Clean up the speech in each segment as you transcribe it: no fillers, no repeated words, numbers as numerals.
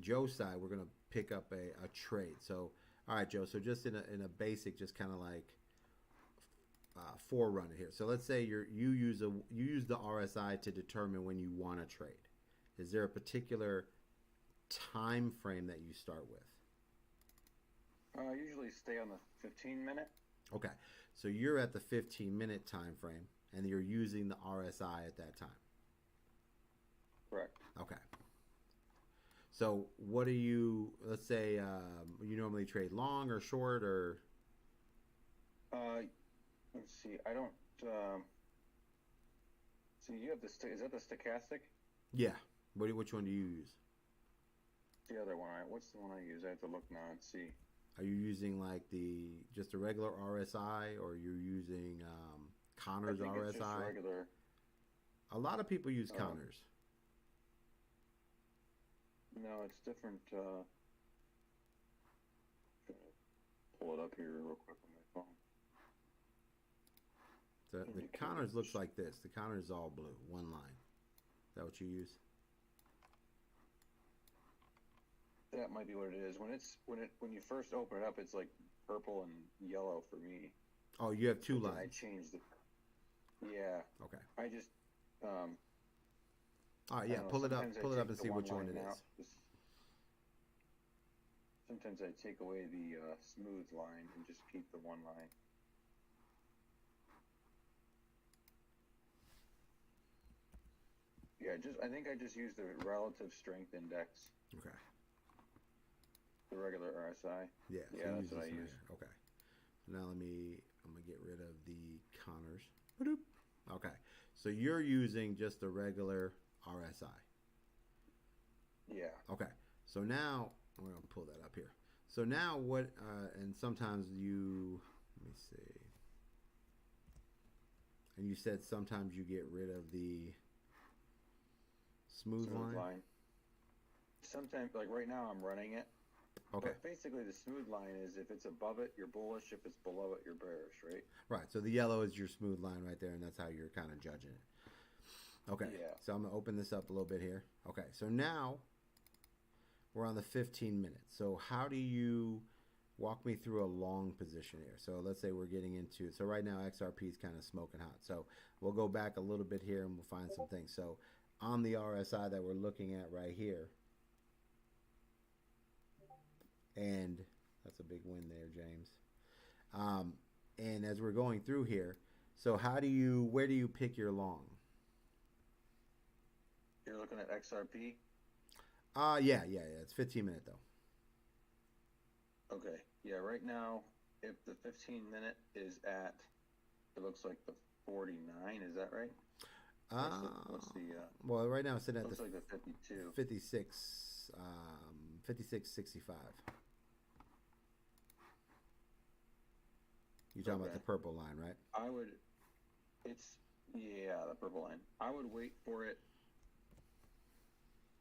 Joe's side, we're gonna pick up a trade. So, all right, Joe. So just in a basic, just kind of like forerunner here. So let's say you use the RSI to determine when you want to trade. Is there a particular time frame that you start with? I usually stay on the 15-minute. Okay, so you're at the 15-minute time frame, and you're using the RSI at that time. Correct. Okay. So what do you? Let's say you normally trade long or short or Uh, let's see. I don't. So you have is that the stochastic? yeah. Which one do you use? The other one. What's the one I use? I have to look now and see. Are you using like the just a regular RSI, or you're using I Connor's think it's just RSI? regular. A lot of people use Um, Connors. no, it's different. Trying to pull it up here real quick on my phone. The Connors looks like this. The Connors is all blue, one line. Is that what you use? That might be what it is. When you first open it up, it's like purple and yellow for me. Oh, you have two But then I lines. changed it. Yeah, Okay. I just um, All right, I yeah. don't know. Pull it up. Sometimes I Pull it up take and the see one which one line it out. is. Sometimes I take away the smooth line and just keep the one line. Yeah, I think I just use the relative strength index, Okay. the regular RSI. Yeah. So Yeah, you that's use what I this one use. here. Okay. So now I'm gonna get rid of the Connors. Ba-doop. Okay. So you're using just the regular RSI. Yeah. Okay. So now we're gonna pull that up here. So now what? And sometimes you let me see. And you said sometimes you get rid of the smooth Smooth line. line. Sometimes, like right now, I'm running it. Okay. But basically, the smooth line is if it's above it, you're bullish. If it's below it, you're bearish, right? Right. So the yellow is your smooth line right there, and that's how you're kind of judging it. Okay. Yeah. So I'm gonna open this up a little bit here. Okay. So now we're on the 15 minutes. So how do you walk me through a long position here? So let's say we're getting into, so right now XRP is kind of smoking hot. So we'll go back a little bit here and we'll find some things. So on the RSI that we're looking at right here, and that's a big win there, James. Um, and as we're going through here, so where do you pick your long? You're looking at XRP. Yeah. It's 15-minute though. Okay. Yeah. Right now, if the 15-minute is at, it looks like the 49. Is that right? What's the Well, right now it's sitting at looks the like the 52. 56, 56.65. You're talking about the Okay. purple line, right? I would. It's yeah, the purple line. I would wait for it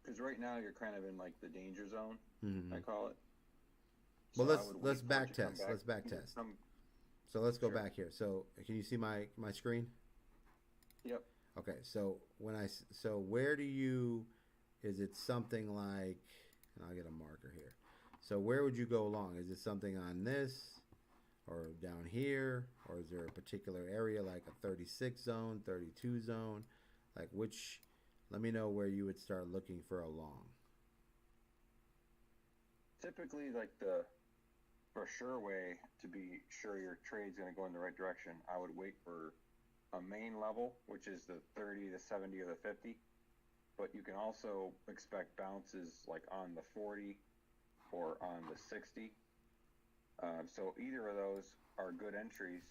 because right now you're kind of in like the danger zone. I Mm-hmm. call it. Well, So I would let's wait for it back to come test. back. Let's back test. Come, So let's go sure. back here. So can you see my screen? Yep. Okay. So so where do you is it something like? And I'll get a marker here. So where would you go along? Is it something on this or down here, or is there a particular area like a 36 zone, 32 zone, like which? Let me know where you would start looking for a long. Typically, like the for sure way to be sure your trade's going to go in the right direction, I would wait for a main level, which is the 30, the 70, or the 50. But you can also expect bounces like on the 40 or on the 60. So either of those are good entries.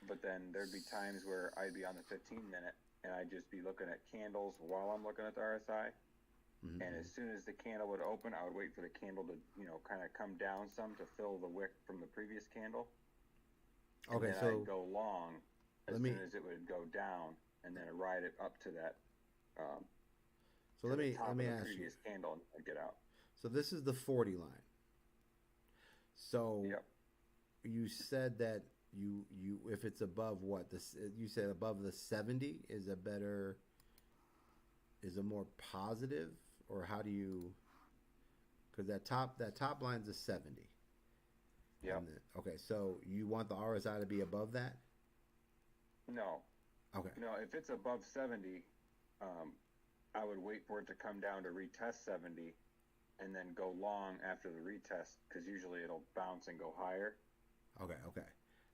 But then thered be times where I'd be on the 15-minute and I'd just be looking at candles while I'm looking at the RSI. And Mm-hmm. as soon as the candle would open, I would wait for the candle to, kind of come down some to fill the wick from the previous candle. And Okay, then so I'd go long let as soon me as it would go down, and then I'd ride it up to that, um, so to let the me let top me of the ask you. previous candle and I'd get out. So this is the 40 line. So Yep. you said that you if it's above what this you said above the 70 is a more positive or how do you? Because that top line's a 70. Yep. Okay, so you want the RSI to be above that? No. Okay. No, if it's above 70, I would wait for it to come down to retest 70 and then go long after the retest because usually it'll bounce and go higher. Okay.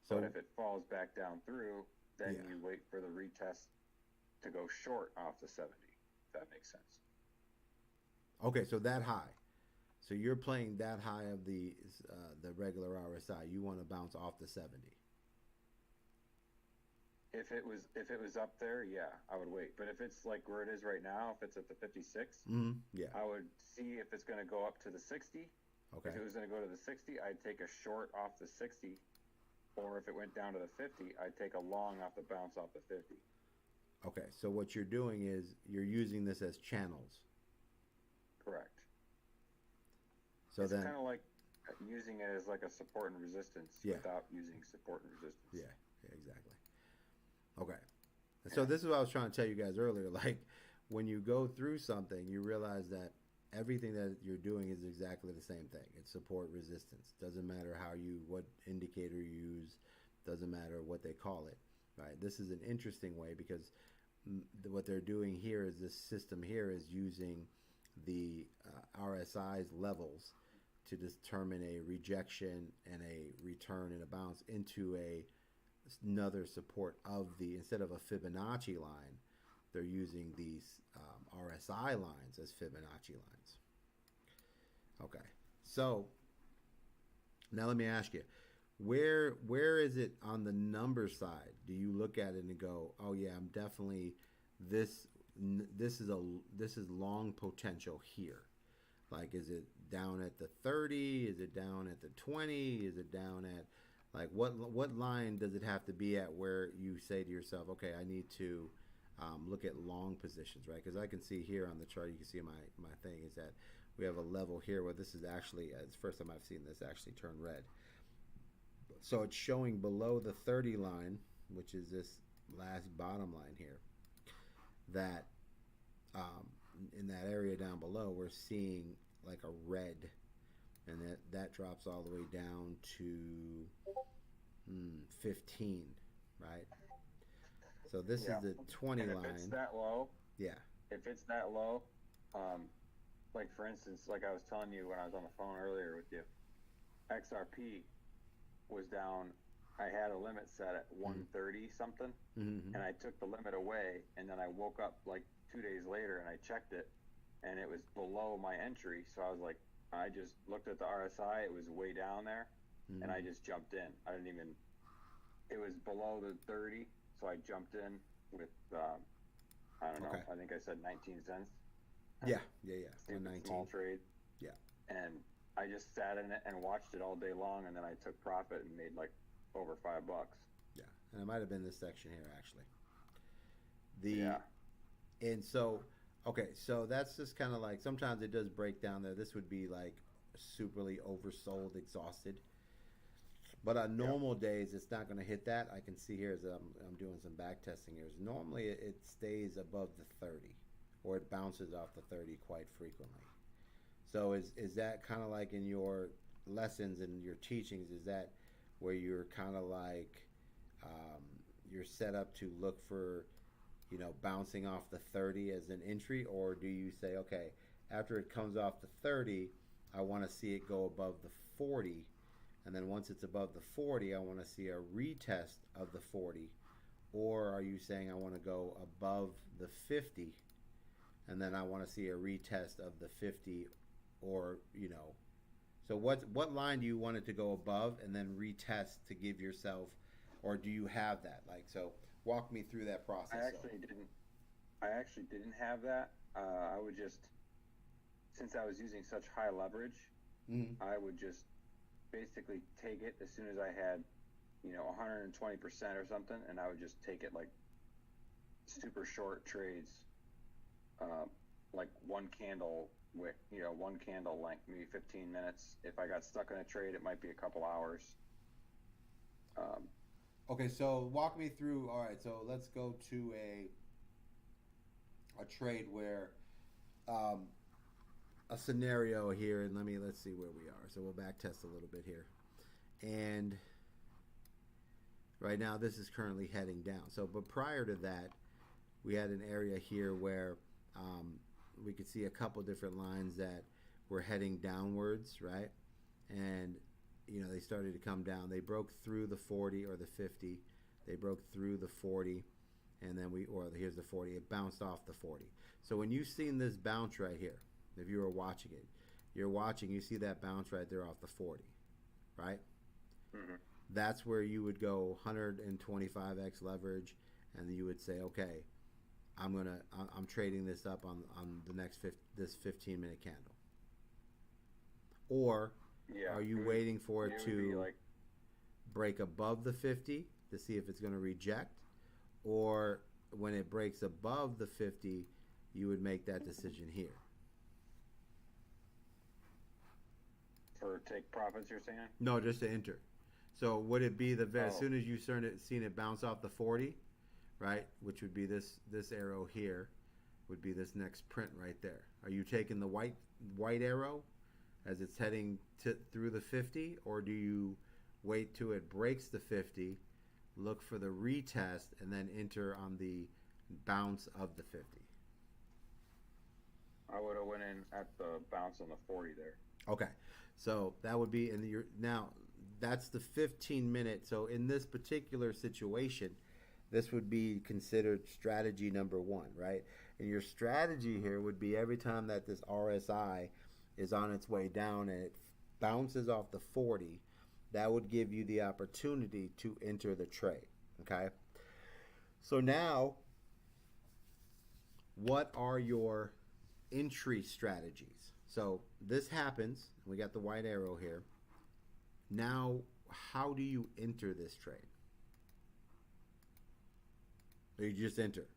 So but if it falls back down through, then yeah. you wait for the retest to go short off the 70. If that makes sense. Okay, so that high. So you're playing that high of the regular RSI. You want to bounce off the 70. If it was up there, yeah, I would wait. But if it's like where it is right now, if it's at the 56, yeah, I would see if it's going to go up to the 60. Okay. If it was going to go to the 60, I'd take a short off the 60. Or if it went down to the 50, I'd take a long off the bounce off the 50. Okay, so what you're doing is you're using this as channels. Correct. So it's then kind of like using it as like a support and resistance without using support and resistance. Yeah, exactly. Okay. So this is what I was trying to tell you guys earlier. Like when you go through something, you realize that everything that you're doing is exactly the same thing. It's support resistance. Doesn't matter what indicator you use. Doesn't matter what they call it. Right. This is an interesting way because what they're doing here is this system here is using the RSI's levels to determine a rejection and a return and a bounce into another support of instead of a Fibonacci line, they're using these RSI lines as Fibonacci lines. Okay, so now let me ask you, where is it on the number side? Do you look at it and go, oh yeah, I'm definitely this is long potential here? Like, is it down at the 30? Is it down at the 20? Is it down at like what line does it have to be at where you say to yourself, okay, I need to look at long positions, right? Because I can see here on the chart, you can see my thing is that we have a level here where this is actually, it's the first time I've seen this actually turn red. So it's showing below the 30 line, which is this last bottom line here, that in that area down below, we're seeing like a red, and that drops all the way down to 15, right? So this is the 20 and line. If it's that low, yeah. If it's that low, like for instance, like I was telling you when I was on the phone earlier with you, XRP was down. I had a limit set at 130 something, and I took the limit away, and then I woke up like 2 days later and I checked it, and it was below my entry. So I was like, I just looked at the RSI; it was way down there, and I just jumped in. I didn't even. It was below the 30, so I jumped in with I don't know. I think I said 19 cents. Yeah. 119. Small trade. Yeah. And I just sat in it and watched it all day long, and then I took profit and made like over $5. Yeah, and it might have been this section here actually. And so, okay, so that's just kind of like sometimes it does break down there. This would be like superly oversold, exhausted. But on normal days, it's not going to hit that. I can see here as I'm doing some back testing here. Normally, it stays above the 30, or it bounces off the 30 quite frequently. So is that kind of like in your lessons and your teachings? Is that where you're kind of like you're set up to look for, bouncing off the 30 as an entry, or do you say, okay, after it comes off the 30, I want to see it go above the 40? And then once it's above the 40, I want to see a retest of the 40. Or are you saying I want to go above the 50 and then I want to see a retest of the 50, or, so what line do you want it to go above and then retest to give yourself, or do you have that? Like, so walk me through that process. I actually didn't have that. I would just, since I was using such high leverage, I would just basically take it as soon as I had 120% or something, and I would just take it like super short trades, like one candle wick, one candle length, maybe 15 minutes. If I got stuck in a trade, it might be a couple hours. Okay, so walk me through. All right, so let's go to a trade where a scenario here, and let's see where we are. So we'll back test a little bit here, and right now this is currently heading down. So, but prior to that, we had an area here where we could see a couple different lines that were heading downwards, right? And they started to come down. They broke through the 40 or the 50. They broke through the 40, and then here's the 40. It bounced off the 40. So when you've seen this bounce right here, if you were watching it, you see that bounce right there off the 40, right? Mm-hmm. That's where you would go 125x leverage, and you would say, okay, I'm trading this up on the next this 15-minute candle. Or are you waiting for it to break above the 50 to see if it's going to reject? Or when it breaks above the 50, you would make that decision here. For take profits, you're saying? No, just to enter. So would it be as soon as you seen it bounce off the 40, right? Which would be this arrow here, would be this next print right there. Are you taking the white arrow as it's heading through the 50, or do you wait till it breaks the 50, look for the retest, and then enter on the bounce of the 50? I would have went in at the bounce on the 40 there. Okay, so that would be now that's the 15-minute. So in this particular situation, this would be considered strategy number 1, right? And your strategy here would be every time that this RSI is on its way down and it bounces off the 40, that would give you the opportunity to enter the trade, okay? So now, what are your entry strategies? So this happens, we got the white arrow here. Now, how do you enter this trade? Or you just enter?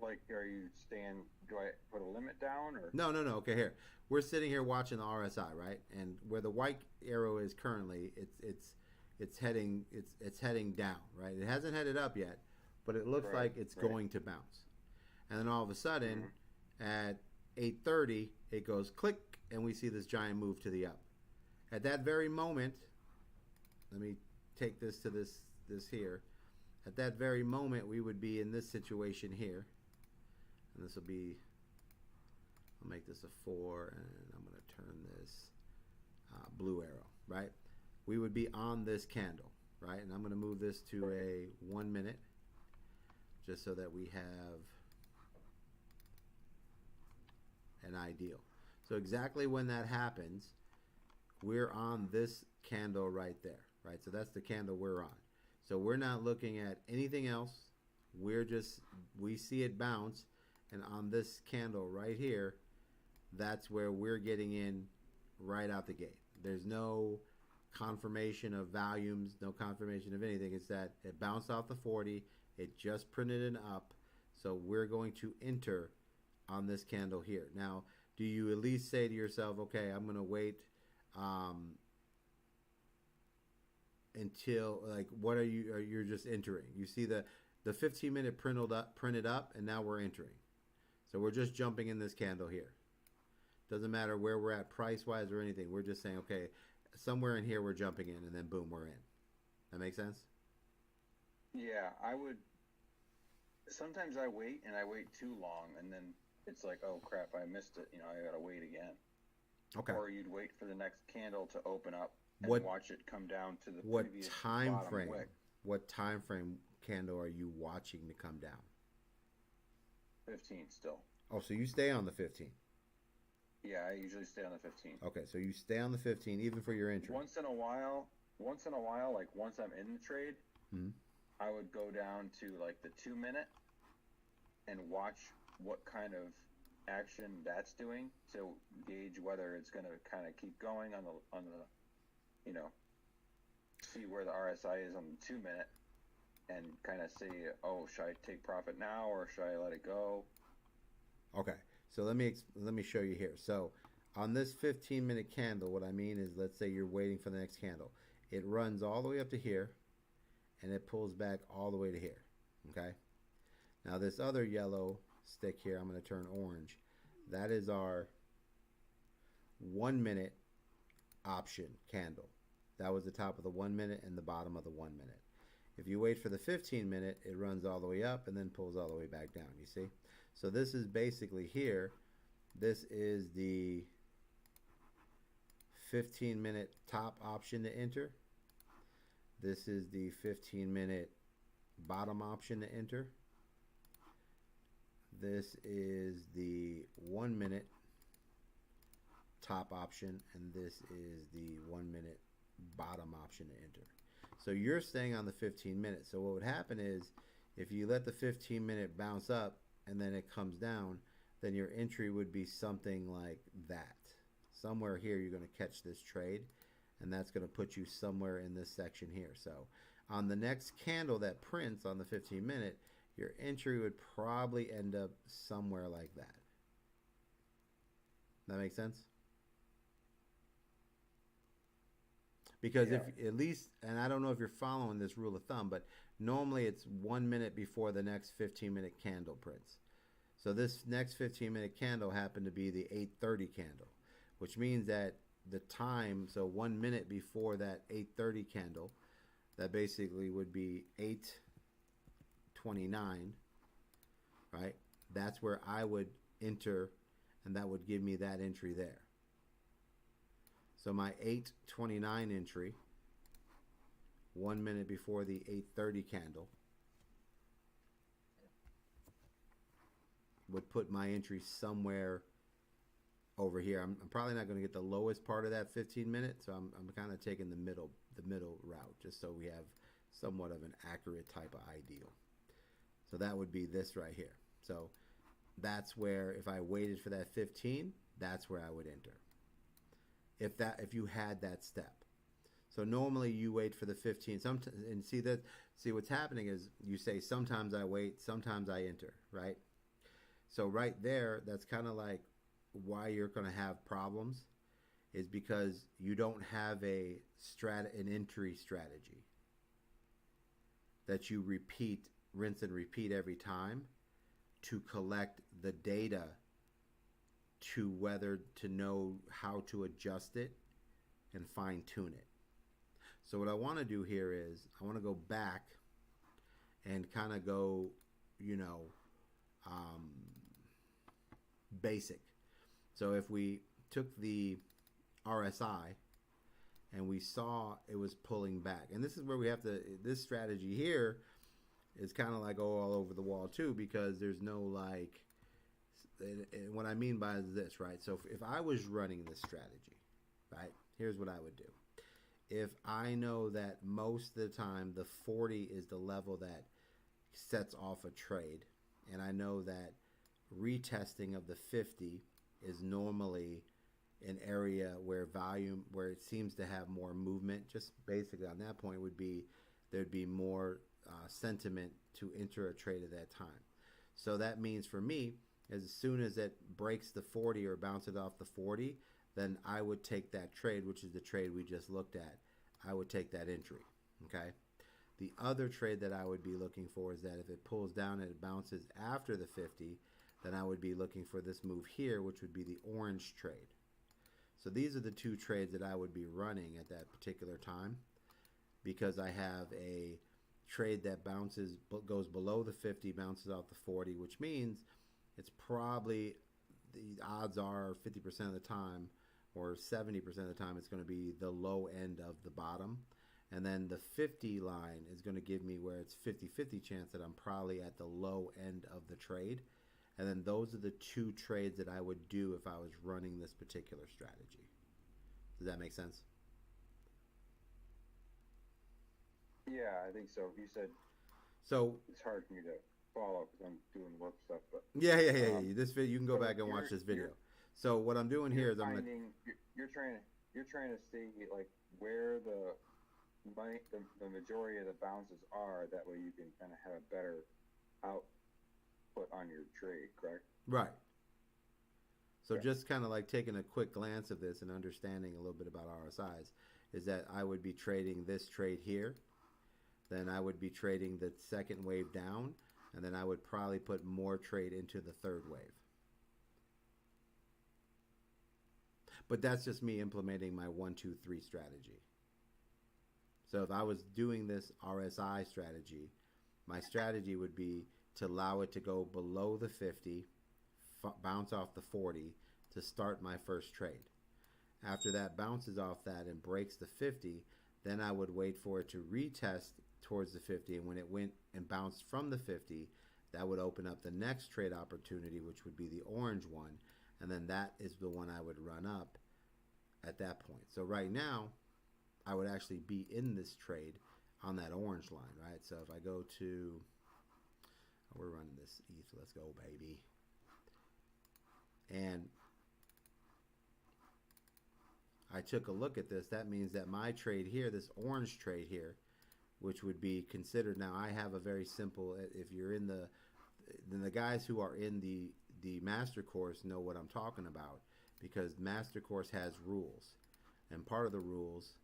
Like, are you staying? Do I put a limit down or? No. Okay, here we're sitting here watching the RSI, right? And where the white arrow is currently, it's heading down, right? It hasn't headed up yet, but it looks like it's going to bounce. And then all of a sudden, at 8:30, it goes click, and we see this giant move to the up. At that very moment, let me take this to this here. At that very moment, we would be in this situation here. And this will be, I'll make this a 4, and I'm going to turn this blue arrow, right? We would be on this candle, right? And I'm going to move this to a 1 minute, just so that we have an ideal. So exactly when that happens, we're on this candle right there, right? So that's the candle we're on. So we're not looking at anything else. We see it bounce, and on this candle right here, that's where we're getting in right out the gate. There's no confirmation of volumes, no confirmation of anything. It's that it bounced off the 40, it just printed an up, so we're going to enter on this candle here. Now, do you at least say to yourself, okay, I'm going to wait until, like, what you're just entering? You see the 15-minute printed up, and now we're entering. So we're just jumping in this candle here. Doesn't matter where we're at price-wise or anything. We're just saying, okay, somewhere in here we're jumping in, and then boom, we're in. That make sense? Yeah, I would. Sometimes I wait, and I wait too long, and then it's like, oh crap, I missed it. I gotta wait again. Okay. Or you'd wait for the next candle to open up and watch it come down to the previous bottom wick. What time frame candle are you watching to come down? 15 still. Oh, so you stay on the 15. Yeah, I usually stay on the 15. Okay, so you stay on the 15 even for your entry. Once in a while, like once I'm in the trade, I would go down to like the 2 minute and watch what kind of action that's doing to gauge whether it's going to kind of keep going on the see where the RSI is on the 2 minute and kind of see, oh, should I take profit now or should I let it go? Okay, so let me show you here. So on this 15-minute candle, what I mean is, let's say you're waiting for the next candle. It runs all the way up to here, and it pulls back all the way to here. Okay. Now this other yellow stick here. I'm going to turn orange. That is our 1 minute option candle. That was the top of the 1 minute and the bottom of the 1 minute. If you wait for the 15 minute, it runs all the way up and then pulls all the way back down, you see? So this is basically here, this is the 15 minute top option to enter. This is the 15 minute bottom option to enter. This is the 1 minute top option, and this is the 1 minute bottom option to enter. So you're staying on the 15 minutes. So what would happen is if you let the 15 minute bounce up and then it comes down, then your entry would be something like that. Somewhere here you're going to catch this trade, and that's going to put you somewhere in this section here. So on the next candle that prints on the 15 minute, your entry would probably end up somewhere like that. That makes sense? Because if at least, and I don't know if you're following this rule of thumb, but normally it's 1 minute before the next 15 minute candle prints. So this next 15 minute candle happened to be the 8:30 candle, which means that the time, so 1 minute before that 8:30 candle, that basically would be 8:29, right? That's where I would enter, and that would give me that entry there. So my 8:29 entry, 1 minute before the 8:30 candle, would put my entry somewhere over here. I'm probably not going to get the lowest part of that 15 minute, so I'm kind of taking the middle route, just so we have somewhat of an accurate type of ideal. So that would be this right here. So that's where, if I waited for that 15, that's where I would enter. If you had that step. So normally you wait for the 15. And see what's happening is you say sometimes I wait, sometimes I enter, right? So right there, that's kind of like why you're going to have problems, is because you don't have an entry strategy that you rinse and repeat every time to collect the data to know how to adjust it and fine tune it. So what I want to do here is I want to go back and kind of go, basic. So if we took the RSI and we saw it was pulling back, and this is where we have to, this strategy here is kind of like all over the wall too, because there's no like, and what I mean by this, right? So if I was running this strategy, right, here's what I would do. If I know that most of the time the 40 is the level that sets off a trade, and I know that retesting of the 50 is normally an area where it seems to have more movement, just basically on that point would be there'd be more sentiment to enter a trade at that time. So that means for me, as soon as it breaks the 40 or bounces off the 40, then I would take that trade, which is the trade we just looked at. I would take that entry, okay? The other trade that I would be looking for is that if it pulls down and it bounces after the 50, then I would be looking for this move here, which would be the orange trade. So these are the two trades that I would be running at that particular time, because I have a trade that goes below the 50, bounces off the 40, which means it's probably, the odds are 50% of the time or 70% of the time it's going to be the low end of the bottom. And then the 50 line is going to give me where it's 50-50 chance that I'm probably at the low end of the trade. And then those are the two trades that I would do if I was running this particular strategy. Does that make sense? Yeah, I think so. You said so. It's hard for me to follow because I'm doing work stuff. But yeah. This video, you can go back and watch this video. So what I'm doing here is you're trying to see like where the majority of the bounces are. That way you can kind of have a better output on your trade, correct? Right. So just kind of like taking a quick glance of this and understanding a little bit about RSIs is that I would be trading this trade here. Then I would be trading the second wave down, and then I would probably put more trade into the third wave. But that's just me implementing my 1-2-3 strategy. So if I was doing this RSI strategy, my strategy would be to allow it to go below the 50, bounce off the 40 to start my first trade. After that bounces off that and breaks the 50, then I would wait for it to retest towards the 50, and when it went and bounced from the 50, that would open up the next trade opportunity, which would be the orange one, and then that is the one I would run up at that point. So right now, I would actually be in this trade on that orange line, right? So if I go to, we're running this ETH, let's go, baby. And I took a look at this. That means that my trade here, this orange trade here, which would be considered, now I have a very simple, if you're in then the guys who are in the master course know what I'm talking about, because master course has rules, and part of the rules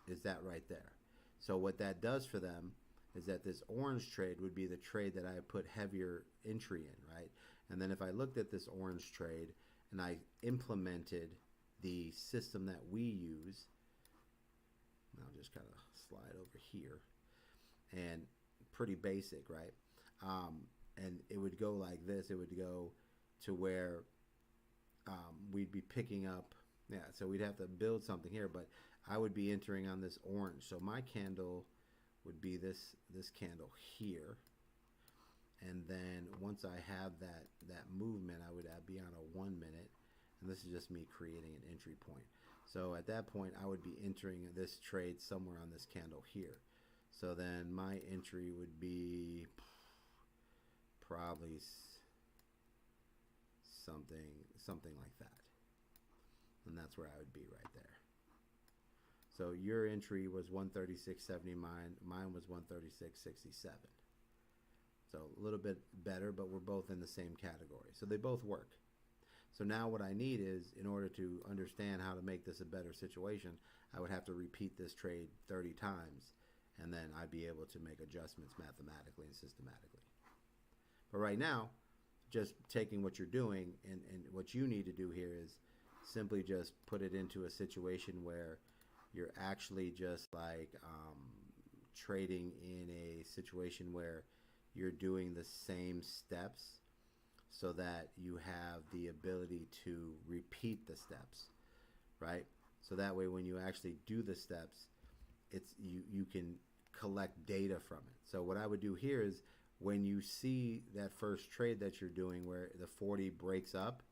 is that right there. So what that does for them is that this orange trade would be the trade that I put heavier entry in, right? And then if I looked at this orange trade and I implemented the system that we use, I'll just kind of slide over here, and pretty basic, right? And it would go like this. It would go to where we'd be picking up, yeah, so we'd have to build something here, but I would be entering on this orange. So my candle would be this candle here. And then once I have that movement, I would be on a 1 minute. And this is just me creating an entry point. So at that point, I would be entering this trade somewhere on this candle here. So then my entry would be probably something like that. And that's where I would be right there. So your entry was 136.70, mine was 136.67. So a little bit better, but we're both in the same category. So they both work. So now what I need is, in order to understand how to make this a better situation, I would have to repeat this trade 30 times, and then I'd be able to make adjustments mathematically and systematically. But right now, just taking what you're doing, and what you need to do here is simply just put it into a situation where you're actually just like trading in a situation where you're doing the same steps, so that you have the ability to repeat the steps, right? So that way when you actually do the steps, it's you can collect data from it. So what I would do here is, when you see that first trade that you're doing where the 40 breaks up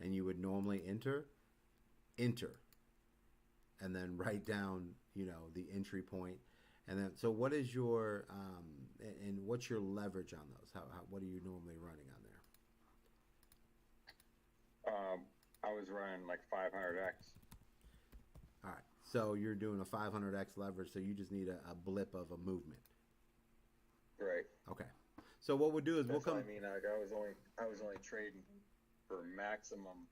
and you would normally enter, and then write down, the entry point. And then, so what is your, and what's your leverage on those? What are you normally running on there? I was running like 500x. All right. So you're doing a 500x leverage, so you just need a blip of a movement. Right. Okay. So what we'll do is That's what I mean, like I was only trading for maximum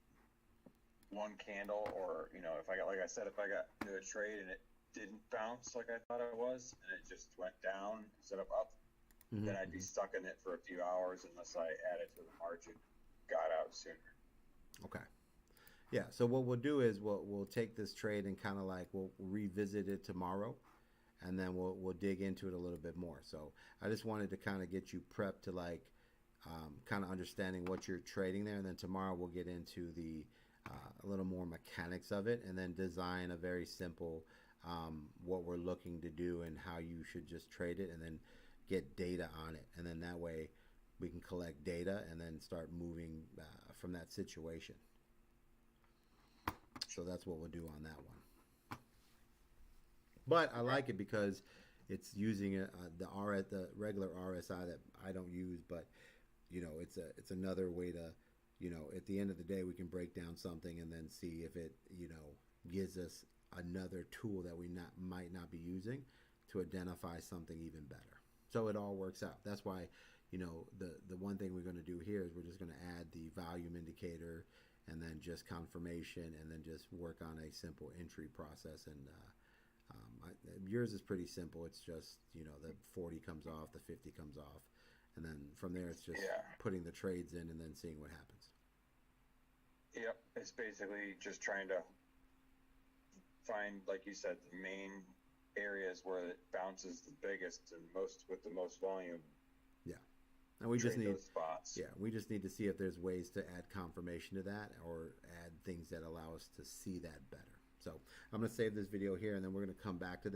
one candle, or if I got, like I said, if I got into a trade and it didn't bounce like I thought it was, and it just went down instead of up, then I'd be stuck in it for a few hours unless I added to the margin, got out sooner. Okay. Yeah. So what we'll do is we'll take this trade and kind of like we'll revisit it tomorrow, and then we'll dig into it a little bit more. So I just wanted to kind of get you prepped to like kind of understanding what you're trading there, and then tomorrow we'll get into the a little more mechanics of it, and then design a very simple what we're looking to do and how you should just trade it, and then get data on it, and then that way we can collect data and then start moving from that situation. So that's what we'll do on that one. But I like it because it's using the regular RSI that I don't use, but it's another way to, at the end of the day, we can break down something and then see if it gives us another tool that we might not be using to identify something even better. So it all works out. That's why the one thing we're going to do here is we're just going to add the volume indicator, and then just confirmation, and then just work on a simple entry process. And yours is pretty simple. It's just the 40 comes off, the 50 comes off, and then from there it's just Yeah. putting the trades in and then seeing what happens. Yep, it's basically just trying to find, like you said, the main areas where it bounces the biggest and most with the most volume. Yeah, and we just Trade need those spots. yeah, we just need to see if there's ways to add confirmation to that or add things that allow us to see that better. So I'm going to save this video here, and then we're going to come back to this.